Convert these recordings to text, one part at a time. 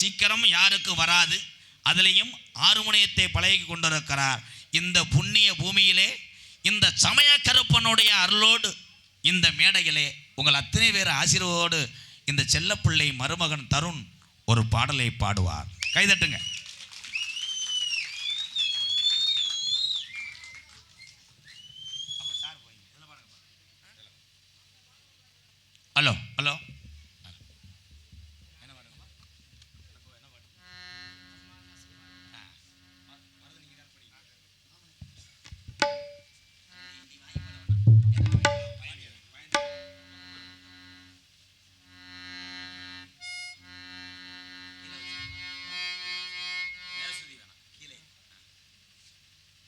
சீக்கிரம் யாருக்கு வராது. அதிலையும் ஆறுமுனையத்தை பழகி கொண்டிருக்கிறார். இந்த புண்ணிய பூமியிலே இந்த சமய கருப்பனுடைய அருளோடு இந்த மேடையிலே உங்கள் அத்தனை பேர் ஆசீர்வாதோடு இந்த செல்லப்பிள்ளை மருமகன் தருண் ஒரு பாடலை பாடுவார். கைதட்டுங்க. ஹலோ ஹலோ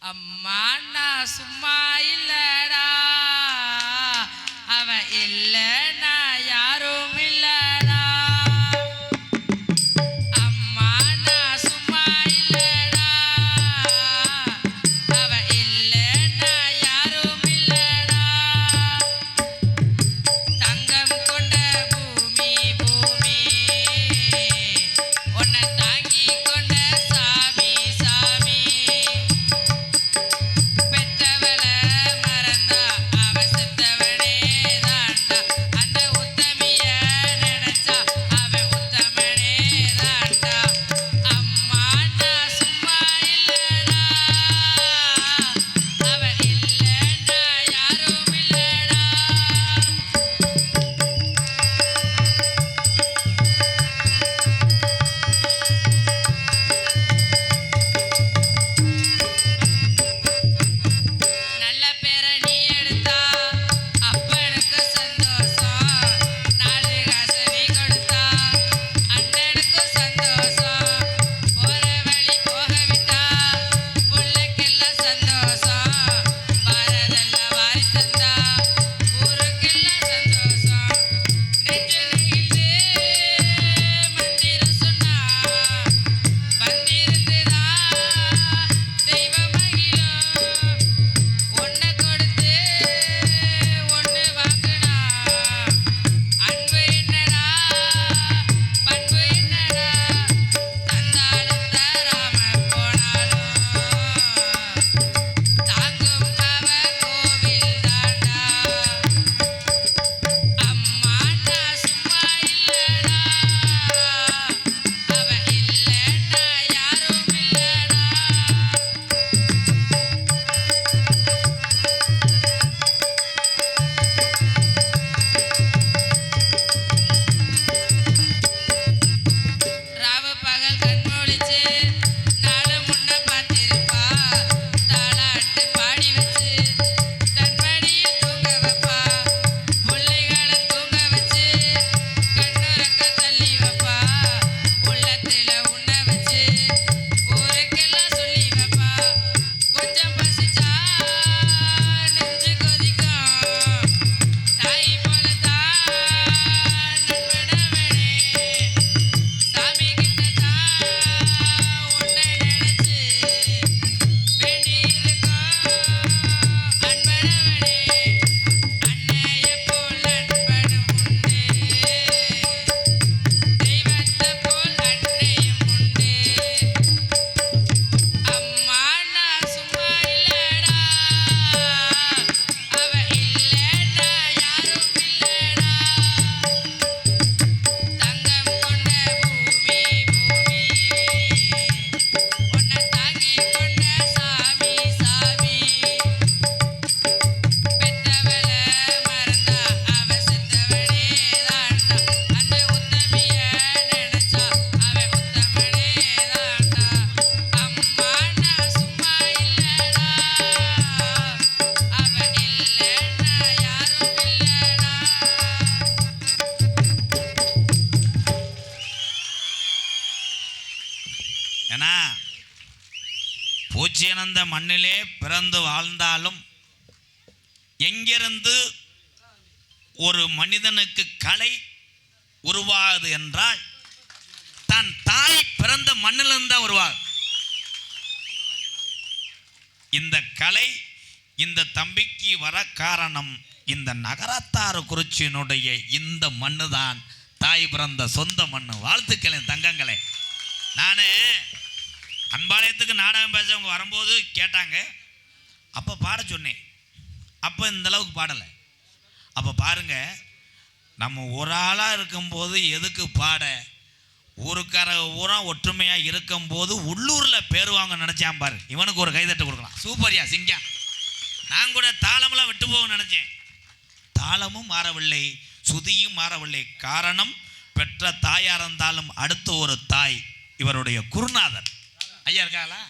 அம்மா நான் சும்மா இல்லடா, அவ இல்லைன்னா யாரும் இல்லடா. அம்மா நான் சும்மா இல்லடா, அவ இல்லைன்னா யாரும் இல்லடா. தங்கம் கொண்ட பூமி பூமி, உன்னை தாங்கி கொண்ட சாமி சாமி. ஏன்னா பூச்சியனந்த மண்ணிலே பிறந்து வாழ்ந்தாலும் எங்கிருந்து ஒரு மனிதனுக்கு கலை உருவாகுது என்றால் தன் தாய் பிறந்த மண்ணிலிருந்து தான் உருவாகும். இந்த கலை இந்த தம்பிக்கு வர காரணம் இந்த நகரத்தாறு குறிச்சியினுடைய இந்த மண்ணு தான் தாய் பிறந்த சொந்த மண்ணு. வாழ்த்துக்களே தங்கங்களே. நான் அன்பாலயத்துக்கு நாடகம் பேசவங்க வரும்போது கேட்டாங்க, அப்போ பாட சொன்னேன். அப்போ இந்த அளவுக்கு பாடலை. அப்போ பாருங்க, நம்ம ஒரு ஆளாக இருக்கும்போது எதுக்கு பாட, ஊருக்கார ஊரா ஒற்றுமையாக இருக்கும்போது உள்ளூரில் பேர் வாங்க நினச்சான் பாரு. இவனுக்கு ஒரு கைதட்டு கொடுக்கலாம். சூப்பர்யா சிங்கா. நான் கூட தாளமெல்லாம் விட்டு போக நினச்சேன். தாளமும் மாறவில்லை, சுதியும் மாறவில்லை. காரணம், பெற்ற தாயாக இருந்தாலும் அடுத்த ஒரு தாய் இவருடைய குருநாதர். ஐயா இருக்காங்களா?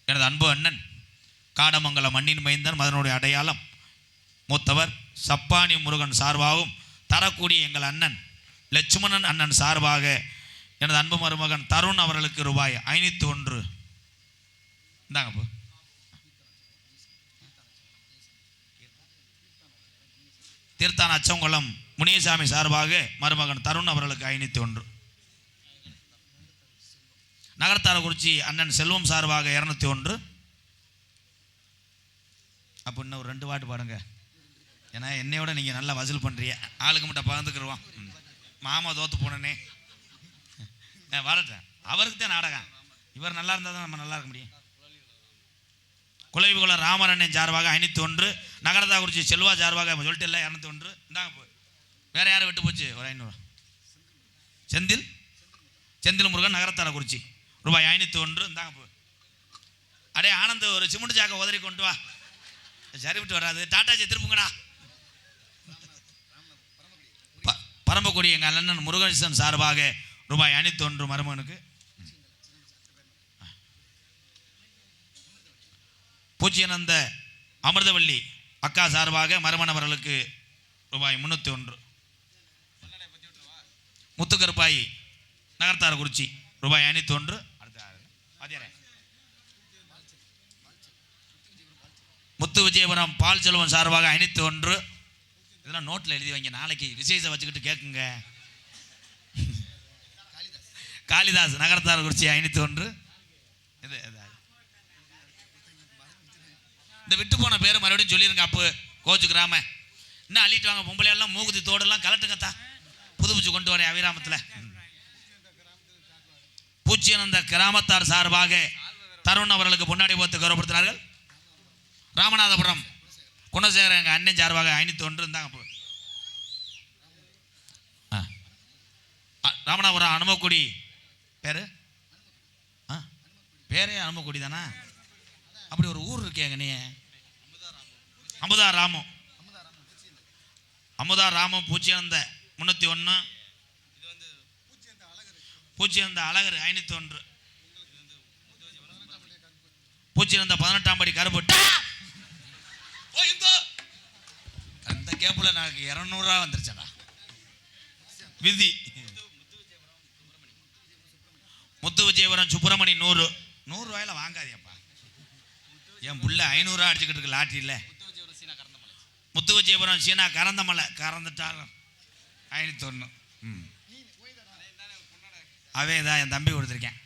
எனது அன்பு அண்ணன் காடமங்கல மண்ணின் மைந்தன், மதனுடைய அடையாளம், மூத்தவர் சப்பானி முருகன் சார்பாகவும் தரக்கூடிய எங்கள் அண்ணன் லட்சுமணன் அண்ணன் சார்பாக எனது அன்பு மருமகன் தருண் அவர்களுக்கு ரூபாய் 501. இந்தாங்க. தீர்த்தான அச்சங்குளம் முனியசாமி சார்பாக மருமகன் தருண் அவர்களுக்கு 501. நகரத்தாரக்குறிச்சி அண்ணன் செல்வம் சார்பாக 201. அப்போ இன்னும் ஒரு 2 பாட்டு பாடுங்க. ஏன்னா என்னையோட நீங்கள் நல்லா வசூல் பண்ணுறீங்க. ஆளுக்கு மட்டும் பகிர்ந்துக்கிடுவோம். மாமா தோத்து போனனே வரட்டேன். அவருக்கு தான் நாடகம். இவர் நல்லா இருந்தால் தான் நம்ம நல்லா இருக்க முடியும். குலைவுகுள ராமரண்ணன் சார்பாக 501. நகரத்தாக்குறிச்சி செல்வா சார்பாக சொல்லிட்டு இல்லை 201. இந்தாங்க போ. வேறு யாரும் விட்டு போச்சு? ஒரு 500. செந்தில் முருகன் நகரத்தாரக்குறிச்சி ரூபாய் 501. இந்தாங்க போ. அடே ஆனந்த், ஒரு சிமெண்ட் சாக்கை உதறி கொண்டு வா. சரி விட்டு வராது. டாட்டாஜி திருப்புங்கடா. பரம்பக்குடி எங்கள் அண்ணன் முருகேசன் சார்பாக ரூபாய் 501 மருமகனுக்கு. பூச்சியனந்த அமிர்தவள்ளி அக்கா சார்பாக மருமணவர்களுக்கு ரூபாய் 301. முத்துக்கருப்பாய் நகர்த்தாரக்குறிச்சி ரூபாய் 501. முத்து விஜயபுரம் பால் செல்வம் சார்பாக 501. இதெல்லாம் நோட்டில் எழுதி வைங்க, நாளைக்கு விசேஷம் வச்சுக்கிட்டு கேட்குங்க. காளிதாஸ் நகரத்தாரக்குறிச்சி 501. இது இந்த விட்டு போன பேர் மறுபடியும் சொல்லிடுங்க. அப்போ கோச்சுக்கிறாம இன்னும் அள்ளிட்டு வாங்க. பொம்பளையெல்லாம் மூகுதி தோடெல்லாம் கலட்டுங்கத்தா, புதுப்பிச்சு கொண்டு வரேன் அவிராமத்தில். பூச்சியனந்த கிராமத்தார் சார்பாக தருண் அவர்களுக்கு பொன்னாடி போத்து கௌரவப்படுத்தினார்கள். ராமநாதபுரம் குணசேகரன் எங்கள் அண்ணன் சார்பாக 501. இருந்தாங்க. ராமநாதபுரம் அனுமக்குடி பேரே அனுமக்குடி தானா? அப்படி ஒரு ஊர் இருக்கேங்க. நீ அமுதா ராமம் பூச்சியந்த 301. பூச்சியந்த அழகர் 501. பூச்சியந்த 18ஆம் படி கருப்பட்டு அந்த கேப்புல எனக்கு 200 வந்துருச்சடா விதி. முத்து விஜயபுரம் சுப்பிரமணி 100 ரூபாயில வாங்காதியப்பா. என் புள்ள 500 அடிச்சுக்கிட்டு இருக்கு லாட்டரியில். முத்து விஜயபுரம் சீனா கறந்தமலை கறந்துட்டாங்க 501. அவே தான் என் தம்பி கொடுத்துருக்கேன்.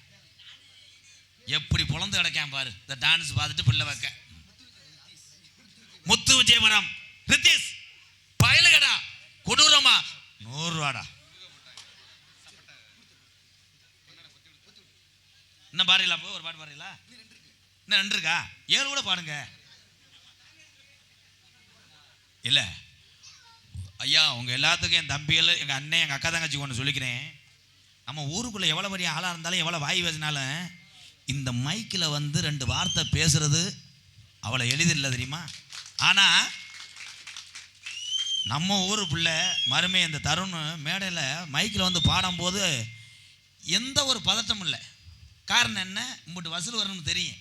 எப்படி பொழந்து கிடக்கேன் பாரு. இந்த டான்ஸ் பார்த்துட்டு பிள்ளை வைக்க. முத்து விஜயபுரம் ரித்தீஷ் பயலுகடா கொடூரமா 100 ரூபாடா. இன்னும் பாருங்களா? ஒரு பாட்டு பாருங்களா? இன்னும் 2 இருக்கா? 7 கூட பாடுங்க. இல்லை ஐயா, உங்க எல்லாத்துக்கும் என் தம்பிகள், எங்கள் அண்ணன், எங்கள் அக்கா தங்கச்சி ஒன்று சொல்லிக்கிறேன். நம்ம ஊருக்குள்ளே எவ்வளோ பெரிய ஆளாக இருந்தாலும், எவ்வளோ வாய் பேசினாலும், இந்த மைக்கில் வந்து 2 வார்த்தை பேசுறது அவ்வளோ எளிதில்லை தெரியுமா? ஆனால் நம்ம ஊர் பிள்ளை மருமை இந்த தருண் மேடையில் மைக்கில் வந்து பாடும்போது எந்த ஒரு பதட்டமும் இல்லை. காரணம் என்ன? உங்கள்கிட்ட வசூல் வரணும்னு தெரியும்.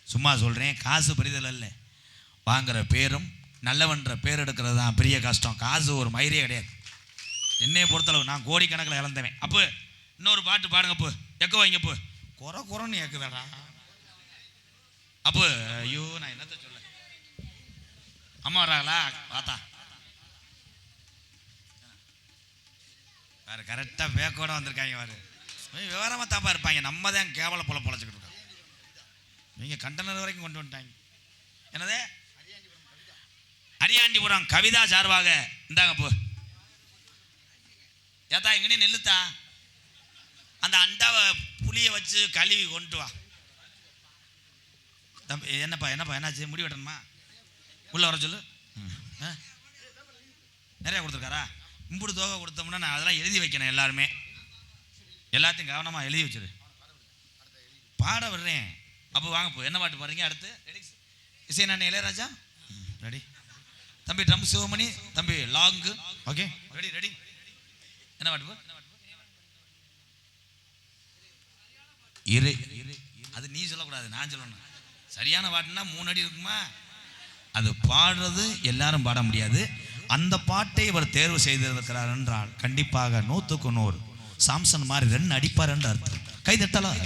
சும்மா சொல்கிறேன், காசு பெரிதல் இல்லை. வாங்குகிற பேரும் நல்லவன்ற பேர் எடுக்கிறது தான் பெரிய கஷ்டம். காசு ஒரு மயிரே கிடையாது. என்னையை பொறுத்தளவு நான் கோடிக்கணக்கில் இழந்தவன். அப்போ இன்னொரு பாட்டு பாடுங்க. அப்போ எக்க வைங்க. அப்போ குறைன்னு ஏக்குதாடா. அப்போ ஐயோ, நான் என்னத்த சொல்ல. அம்மா வராங்களா? பார்த்தா வேறு கரெக்டாக பேக்கோட வந்திருக்காங்க. வேறு விவரமாக தாப்பா இருப்பாங்க. நம்ம தான் கேவல பொழைச்சிக்கிட்டு இருக்கோம். நீங்கள் கண்டனர் வரைக்கும் கொண்டு வந்துட்டாங்க. என்னதே அரியாண்டிபுரம் கவிதா சார்பாக இந்தாங்க போ. ஏத்தா இங்கனே நெல்லுத்தா, அந்த அண்டாவை புளியை வச்சு கழுவி கொண்டு வா. என்னப்பா என்னாச்சு? முடி வெட்டணுமா? உள்ள வர சொல்லு. நிறைய கொடுத்துருக்காரா? இம்புடு தோகை கொடுத்தோம்னா நான் அதெல்லாம் எழுதி வைக்கணும். எல்லாருமே எல்லாத்தையும் கவனமாக எழுதி வச்சிரு. பாட விடுறேன். அப்போ வாங்க போ. என்ன பாட்டு பாடுறீங்க அடுத்து? இசை நான் இளையராஜா. ரெடி தம்பி? ட்ரம் சிவமணி தம்பி லாங்கு. Okay ready ready. என்ன பாட்டு போ? இறை. அது நீ சொல்லக்கூடாது, நான் சொல்லணும். சரியான பாட்டுன்னா 3 அடி இருக்குமா? அது பாடுறது எல்லாரும் பாட முடியாது. அந்த பாட்டை இவர் தேர்வு செய்திருக்கிறார் என்றால் கண்டிப்பாக 100க்கு 100 சாம்சன் மாதிரி 2 அடிப்பார் என்று அர்த்தம். கை தட்டலாம்.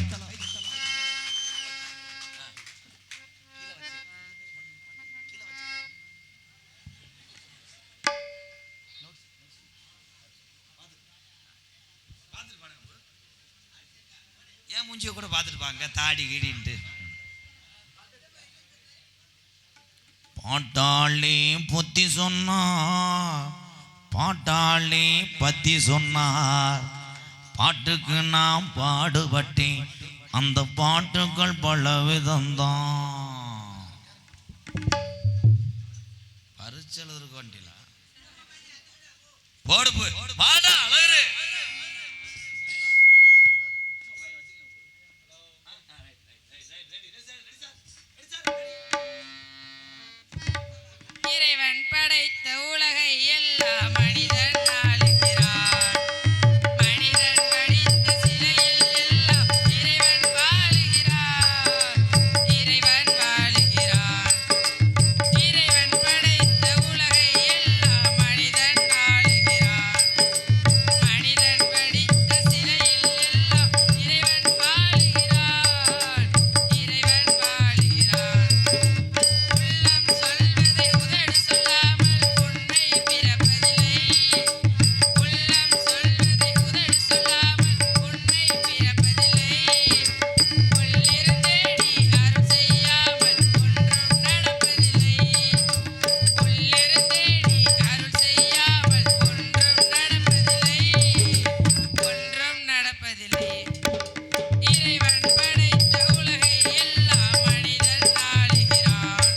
ஏன் மூஞ்சியை கூட பார்த்துட்டு பாங்க, தாடி கீடின்ட்டு. பாட்டாளி புத்தி சொன்னார், பாட்டாளி பத்தி சொன்னார், பாட்டுக்கு நான் பாடுபட்டேன், அந்த பாட்டுகள் பல விதம்தான். பரிச்சல் இருக்கு வண்டியில போடு போய் பாடா அழகு. இறைவன் படைத்த உலகை எல்லாம் மனிதன் ஆளுகிறான். மனிதன் படித்த சிலையில் எல்லாம் இறைவன் வாழுகிறான். இறைவன் வாழுகிறான். இறைவன் படைத்த உலகை எல்லாம் மனிதன் ஆளுகிறான். மனிதன் படித்த சிலையில் எல்லாம் இறைவன் வாழுகிறான். இறைவன் வாழுகிறான். உள்ளம் சொல்வதை உதடு சொல்லாமல் உண்மை பிறப்பதில்லை. உள்ளம் சொல்வதை உதடு சொல்லாமல் உண்மை பிறப்பதில்லை. உள்ளிருந்தேடி அருள் செய்யாமல் ஒன்றும் நடப்பதில்லை. உள்ளிருந்தேடி அருள் செய்யாமல் ஒன்றும் நடப்பதில்லை. இறைவன் படைத்த உலகை எல்லாம் மனிதன் ஆளுகிறான்.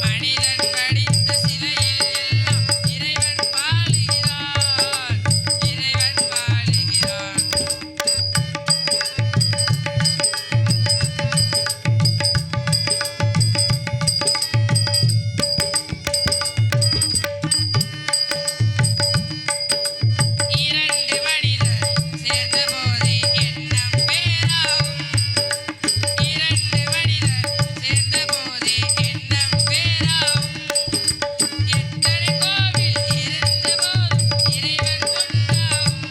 மனிதன் படித்த சிலையில் எல்லாம் இறைவன் வாழுகிறான். இறைவன் வாழுகிறான். இரண்டு மனிதர் சேர்ந்தபோது எண்ணம் பேராகும். இரண்டு மனிதர் சேர்ந்தபோது எண்ணம் பேராகும். எத்தனை கோவில் இருந்தபோது இறைவன் ஒன்றாகும்.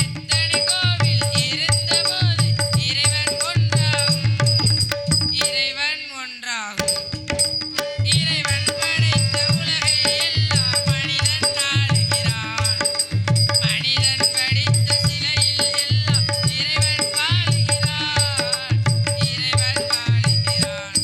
எத்தனை கோவில் இருந்தபோது இறைவன் ஒன்றாகும். இறைவன் ஒன்றாகும். இறைவன் படைத்த உலகை எல்லாம் மனிதன் ஆளுகிறான். மனிதன் படித்த சிலையில் எல்லாம் இறைவன் வாழுகிறான். இறைவன் வாழுகிறான்.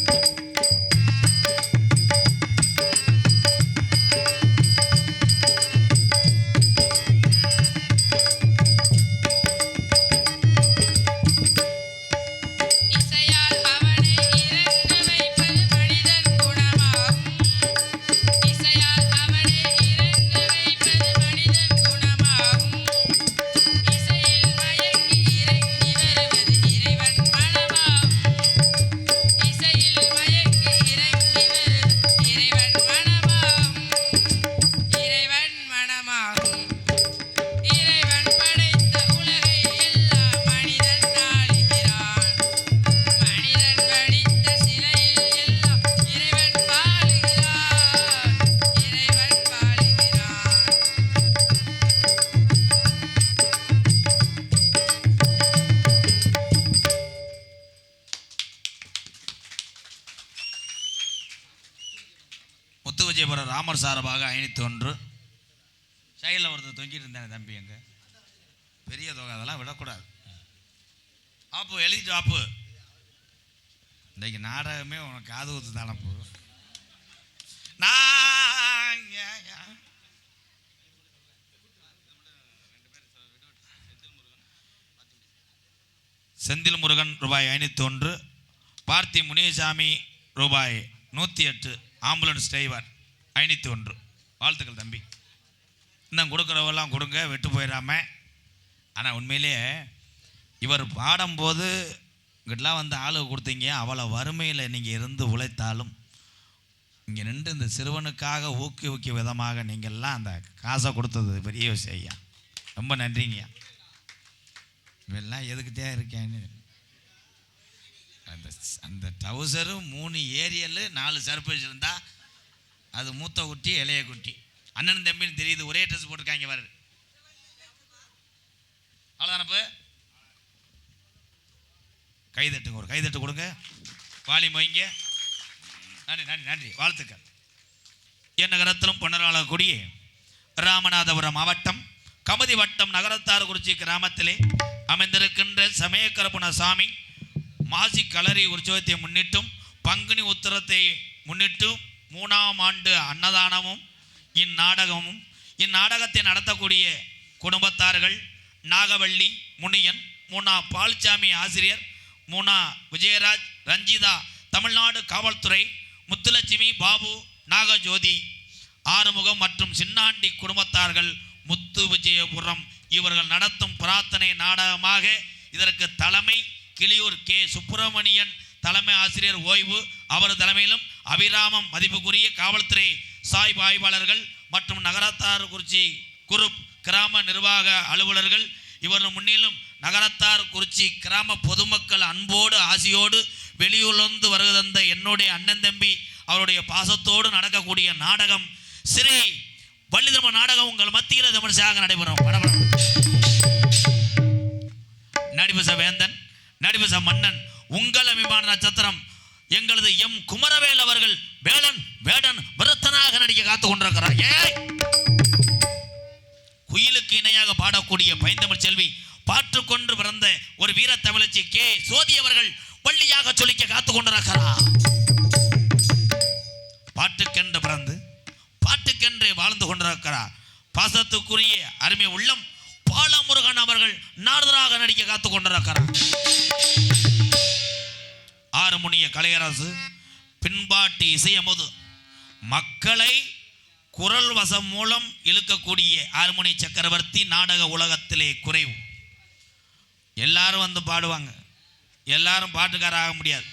இசையால் அவனை இறங்க வைப்பது மனிதன் குணமாகும். இசையால் அவனை இறங்க வைப்பது மனிதன் குணமாகும். இசையில் மயங்கி இறங்கி வருவது இறைவன் மனமாகும். இசையில் மயங்கி இறங்கி வருவது இறைவன் மனமாகும். இறைவன் மனமாகும். இறைவன் படைத்த உலகை எல்லாம் மனிதன் ஆளுகிறான். மனிதன் படித்த சிலையில் எல்லாம் இறைவன் வாழுகிறான். இறைவன் வாழுகிறான். முத்து விஜயபுரம் ராமர் சார்பாக 501. சைடில் ஒருத்தர் தொங்கிட்டு இருந்தானே தம்பி, எங்க பெரிய தொகை, அதெல்லாம் விடக்கூடாது. ஆப்பு எழுதிட்டு ஆப்பு. இன்றைக்கு நாடகமே உனக்கு காது ஊத்து தானப்பு. நான் செந்தில் முருகன் ரூபாய் 501, பார்த்தி முனியசாமி ரூபாய் 108, ஆம்புலன்ஸ் டிரைவர் 501. வாழ்த்துக்கள் தம்பி. இன்னும் கொடுக்குறவெல்லாம் கொடுங்க, வெட்டு போயிடாம. ஆனால் உண்மையிலேயே இவர் பாடும்போது இங்கிட்டலாம் வந்து ஆளு கொடுத்தீங்க. அவ்வளோ வறுமையில் நீங்கள் இருந்து உழைத்தாலும் இங்கே நின்று இந்த சிறுவனுக்காக ஊக்குவிக்கும் விதமாக நீங்கள்லாம் அந்த காசை கொடுத்தது பெரிய விஷயம் ஐயா. ரொம்ப நன்றிங்கய்யா. இவெல்லாம் எதுக்கிட்டே இருக்கேன்னு அந்த டவுசரு 3 ஏரியல் 4 சர்ப்ரைஸ் இருந்தால் அது மூத்த குட்டி இளைய குட்டி அண்ணன் தம்பின்னு தெரியுது. ஒரே ட்ரெஸ் போட்டிருக்காங்க வர. அவ்வளோதானப்பு. கைதட்டுங்க, ஒரு கைதட்டு கொடுங்க, வாலி மொய்ங்க. நன்றி நன்றி நன்றி, வாழ்த்துக்கள். என் நகரத்திலும் பொன்னராளக்கூடிய ராமநாதபுரம் மாவட்டம் கமதி வட்டம் நகரத்தார்குறிச்சி கிராமத்திலே அமைந்திருக்கின்ற சமயக்கரப்புன சாமி மாசி களரி உற்சவத்தை முன்னிட்டும் பங்குனி உத்திரத்தை முன்னிட்டும் 3ஆம் ஆண்டு அன்னதானமும் இந்நாடகத்தை நடத்தக்கூடிய குடும்பத்தார்கள் நாகவள்ளி முனியன், மூனா பால்சாமி ஆசிரியர், மூனா விஜயராஜ், ரஞ்சிதா, தமிழ்நாடு காவல்துறை, முத்துலட்சுமி, பாபு, நாகஜோதி, ஆறுமுகம் மற்றும் சின்னாண்டி குடும்பத்தார்கள் முத்து விஜயபுரம் இவர்கள் நடத்தும் பிரார்த்தனை நாடகமாக இதற்கு தலைமை கிளியூர் கே சுப்பிரமணியன் தலைமை ஆசிரியர் ஓய்வு, அவர் தலைமையிலும் அபிராமம் மதிப்புக்குரிய காவல்துறை சாய்பு ஆய்வாளர்கள் மற்றும் நகரத்தார்குறிச்சி குரூப் கிராம நிர்வாக அலுவலர்கள் இவர்கள் முன்னிலும் நகரத்தார்குறிச்சி கிராம பொதுமக்கள் அன்போடு ஆசியோடு வெளியுள்ளந்து வருகிற என்னுடைய அண்ணன் தம்பி அவருடைய பாசத்தோடு நடக்கக்கூடிய நாடகம் ஸ்ரீ வள்ளிதர்ம நாடகம் உங்கள் மத்தியில் விமர்சையாக நடைபெறும். நடிபச வேந்தன், நடிபச மன்னன், உங்கள் அபிமான நட்சத்திரம் எங்களது எம் குமரவேல் அவர்கள் வேலன் வேடன் விருத்தனாக நடிக்க காத்து கொண்டிருக்கிறார். குயிலுக்கு இணையாக பாடக்கூடிய பைந்தமிழ் செல்வி பாற்று கொண்டு பிறந்த ஒரு வீர தமிழச்சி கே சோதி அவர்கள் வள்ளியாக சொல்லிக்க காத்து கொண்டிருக்கிறார். பாட்டுக்கென்று பிறந்து பாட்டுக்கென்று வாழ்ந்து கொண்டிருக்கிறார். பாசத்துக்குரிய அருமை உள்ளம் பாலமுருகன் அவர்கள் நாரதராக நடிக்க காத்து கொண்டிருக்கிறார். ஆறுமுனிய கலையரசு பின்பாட்டு இசையமுது மக்களை குரல் வசம் மூலம் இழுக்கக்கூடிய ஆறுமுனி சக்கரவர்த்தி நாடக உலகத்திலே குறைவு. எல்லாரும் வந்து பாடுவாங்க, எல்லாரும் பாட்டுக்காராக முடியாது.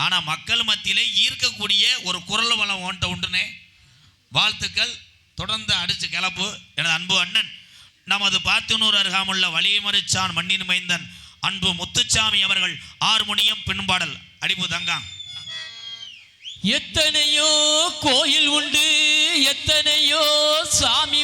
ஆனால் மக்கள் மத்தியிலே ஈர்க்கக்கூடிய ஒரு குரல் வளம் உண்டுனே. வாழ்த்துக்கள், தொடர்ந்து அடித்து கிளப்பு. எனது அன்பு அண்ணன் நமது பாத்தினூர் அருகாமுள்ள வலிமறிச்சான் மண்ணின் மைந்தன் அன்பு முத்துச்சாமி அவர்கள் ஆறுமுனியம் பின்பாடல் அடிப்பு தங்காங். எத்தனையோ கோயில் உண்டு, எத்தனையோ சாமி